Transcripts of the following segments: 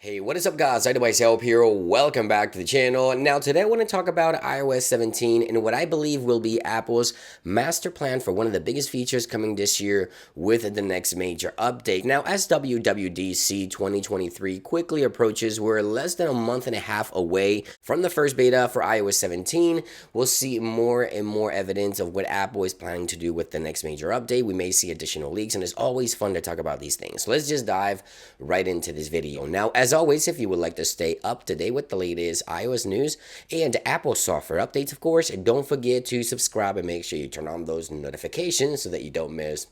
Hey, what is up guys? I do myself here. Welcome back to the channel. Now today I want to talk about iOS 17 and what I believe will be Apple's master plan for one of the biggest features coming this year with the next major update. Now as WWDC 2023 quickly approaches, we're less than a month and a half away from the first beta for iOS 17. We'll see more and more evidence of what Apple is planning to do with the next major update. We may see additional leaks, and it's always fun to talk about these things. So let's just dive right into this video. Now as always, if you would like to stay up to date with the latest iOS news and Apple software updates, of course, don't forget to subscribe and make sure you turn on those notifications so that you don't miss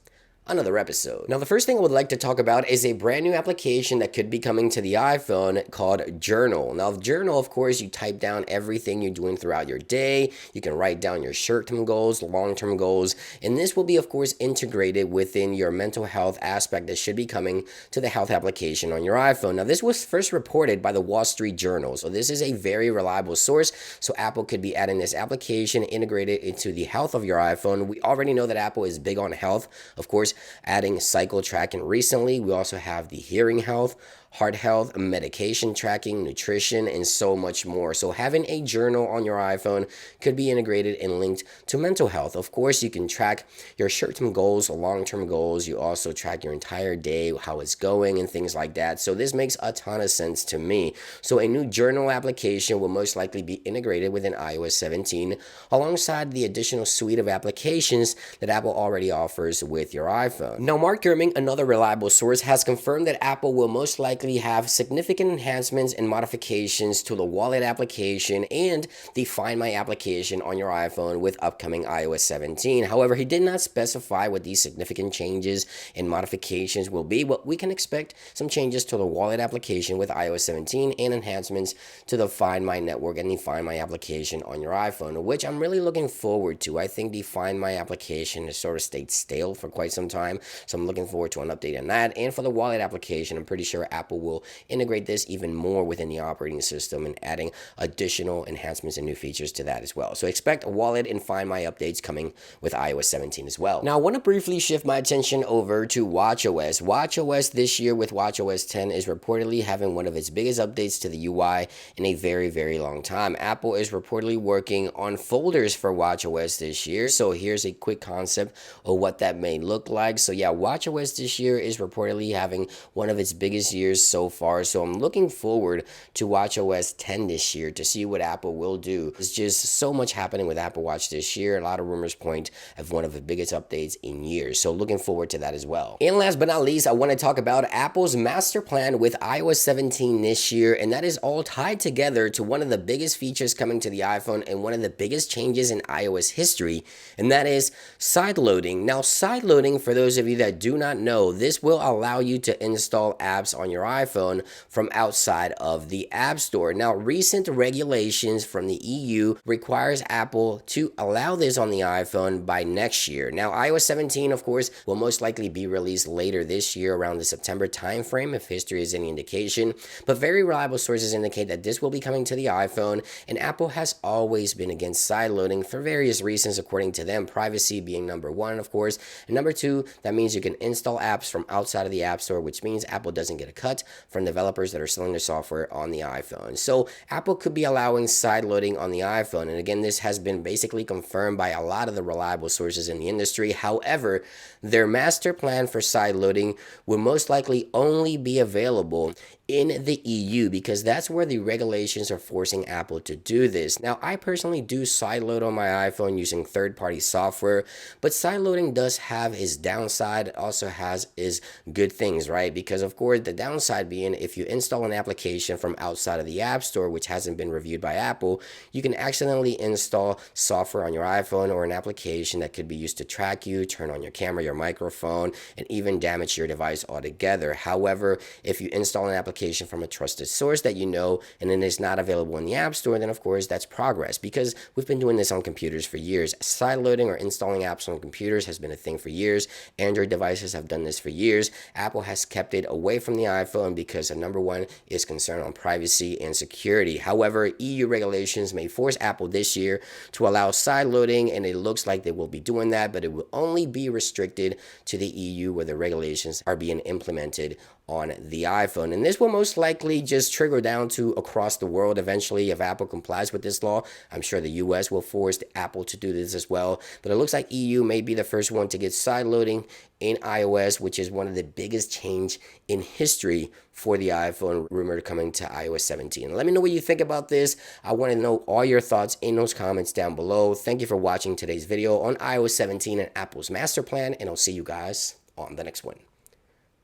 another episode. Now, the first thing I would like to talk about is a brand new application that could be coming to the iPhone called Journal. Now, Journal, of course, you type down everything you're doing throughout your day. You can write down your short-term goals, long-term goals, and this will be, of course, integrated within your mental health aspect that should be coming to the health application on your iPhone. Now, this was first reported by the Wall Street Journal, so this is a very reliable source, so Apple could be adding this application integrated into the health of your iPhone. We already know that Apple is big on health, of course, adding cycle tracking recently. We also have the hearing health, heart health, medication tracking, nutrition, and so much more. So having a journal on your iPhone could be integrated and linked to mental health. Of course, you can track your short-term goals, long-term goals. You also track your entire day, how it's going, and things like that. So this makes a ton of sense to me. So a new journal application will most likely be integrated within iOS 17 alongside the additional suite of applications that Apple already offers with your iPhone. Now, Mark Gurman, another reliable source, has confirmed that Apple will most likely have significant enhancements and modifications to the Wallet application and the Find My application on your iPhone with upcoming iOS 17. However, he did not specify what these significant changes and modifications will be, but we can expect some changes to the Wallet application with iOS 17 and enhancements to the Find My network and the Find My application on your iPhone, which I'm really looking forward to. I think the Find My application has sort of stayed stale for quite some time, so I'm looking forward to an update on that. And for the Wallet application, I'm pretty sure Apple will integrate this even more within the operating system and adding additional enhancements and new features to that as well. So expect a Wallet and Find My updates coming with iOS 17 as well. Now, I want to briefly shift my attention over to watchOS. watchOS this year with watchOS 10 is reportedly having one of its biggest updates to the UI in a very, very long time. Apple is reportedly working on folders for watchOS this year. So here's a quick concept of what that may look like. So yeah, watchOS this year is reportedly having one of its biggest years so far, so I'm looking forward to watchOS 10 this year to see what Apple will do. There's just so much happening with Apple Watch this year. A lot of rumors point at one of the biggest updates in years, so looking forward to that as well. And last but not least, I want to talk about Apple's master plan with iOS 17 this year, and that is all tied together to one of the biggest features coming to the iPhone and one of the biggest changes in iOS history, and that is side loading. Now, side loading, for those of you that do not know, this will allow you to install apps on your iPhone from outside of the App Store. Now, recent regulations from the EU requires Apple to allow this on the iPhone by next year. Now, iOS 17, of course, will most likely be released later this year around the September timeframe, if history is any indication, but very reliable sources indicate that this will be coming to the iPhone, and Apple has always been against side loading for various reasons, according to them, privacy being number one, of course, and number two, that means you can install apps from outside of the App Store, which means Apple doesn't get a cut from developers that are selling their software on the iPhone. So Apple could be allowing side loading on the iPhone, and again, this has been basically confirmed by a lot of the reliable sources in the industry. However, their master plan for side loading will most likely only be available in the EU because that's where the regulations are forcing Apple to do this. Now, I personally do sideload on my iPhone using third-party software, but sideloading does have its downside. It also has its good things, right? Because of course, the downside being if you install an application from outside of the App Store, which hasn't been reviewed by Apple, you can accidentally install software on your iPhone or an application that could be used to track you, turn on your camera, your microphone, and even damage your device altogether. However, if you install an application from a trusted source that you know and then it's not available in the App Store, then of course that's progress, because we've been doing this on computers for years. Sideloading or installing apps on computers has been a thing for years. Android devices have done this for years. Apple has kept it away from the iPhone because number one is concern on privacy and security. However, EU regulations may force Apple this year to allow sideloading, and it looks like they will be doing that, but it will only be restricted to the EU where the regulations are being implemented on the iPhone. And this will most likely just trigger down to across the world eventually if Apple complies with this law. I'm sure the US will force Apple to do this as well. But it looks like EU may be the first one to get side loading in iOS, which is one of the biggest change in history for the iPhone, rumored coming to iOS 17. Let me know what you think about this. I want to know all your thoughts in those comments down below. Thank you for watching today's video on iOS 17 and Apple's master plan, and I'll see you guys on the next one.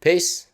Peace.